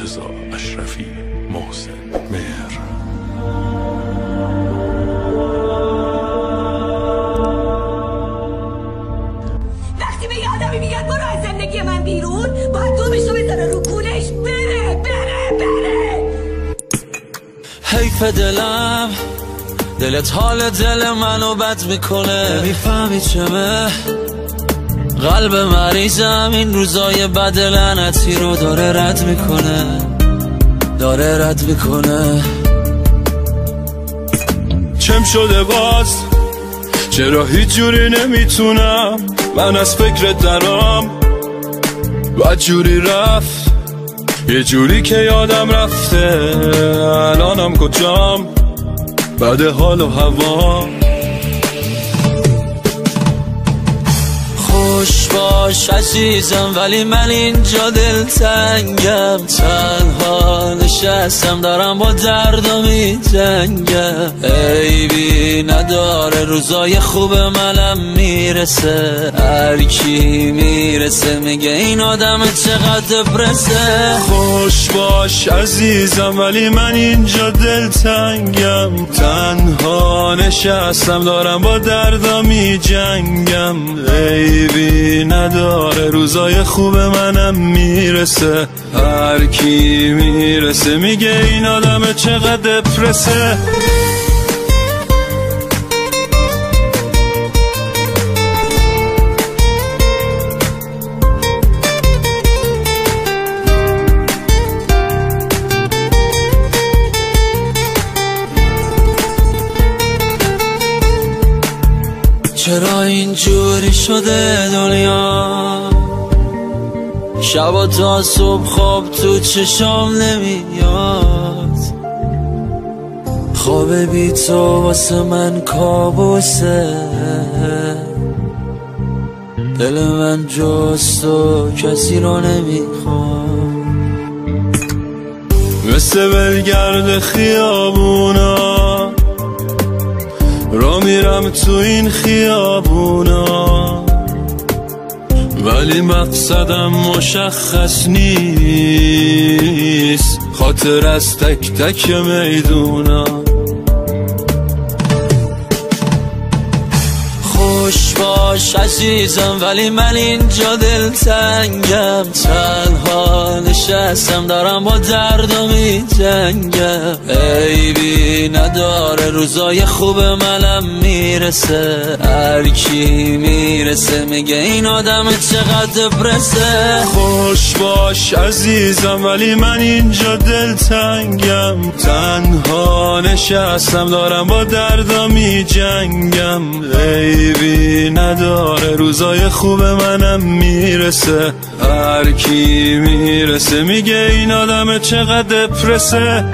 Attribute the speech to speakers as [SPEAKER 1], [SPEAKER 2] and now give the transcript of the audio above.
[SPEAKER 1] رضا اشرفی، محسن مهر.
[SPEAKER 2] وقتی به یه آدمی میگن برو از زندگی من بیرون، باید دومشو بزنه رو کونش بره.
[SPEAKER 3] حیف دلم، دلت حال دل منو بد میکنه. میفهمی چمه؟ قلب مریضم این روزای بد لعنتی رو داره رد میکنه.
[SPEAKER 4] چم شده باز؟ چرا هیچ جوری نمیتونم من از فکرت درام؟ بد جوری رفت، یه جوری که یادم رفته الانم کجام، بعد حال و هوا. خوش باش عزیزم ولی من اینجا دلتنگم، تنها نشستم دارم با دردم میجنگم. عیبی نداره روزای خوب منم میرسه، هر کی میرسه میگه این آدم چقدر دپرسه. خوش باش عزیزم ولی من اینجا دلتنگم، تنها نشستم دارم با دردم میجنگم. عیبی نداره روزای خوب منم میرسه، هر کی میرسه میگه این آدم چقدر دپرسه.
[SPEAKER 3] چرا اینجوری شده دنیا؟ شبا تا صبح خواب تو چشام نمیاد، خواب بی تو واسه من کابوسه. دل من جز تو کسی رو نمیخواد،
[SPEAKER 4] مثل ولگرد خیابونا را میرم تو این خیابونا، ولی مقصدم مشخص نیست، خاطر از تک تک میدونا.
[SPEAKER 3] خوش باش عزیزم ولی من اینجا دلتنگم، تنها نشستم دارم با دردم میجنگم. عیبی نداره روزای خوب منم میرسه، هر کی میرسه میگه این آدم چقدر دپرسه.
[SPEAKER 4] خوش باش عزیزم ولی من اینجا دلتنگم، تنها نشستم دارم با دردم میجنگم. عیبی نداره روزای خوب منم میرسه، هر کی میرسه میگه این آدم چقدر دپرسه.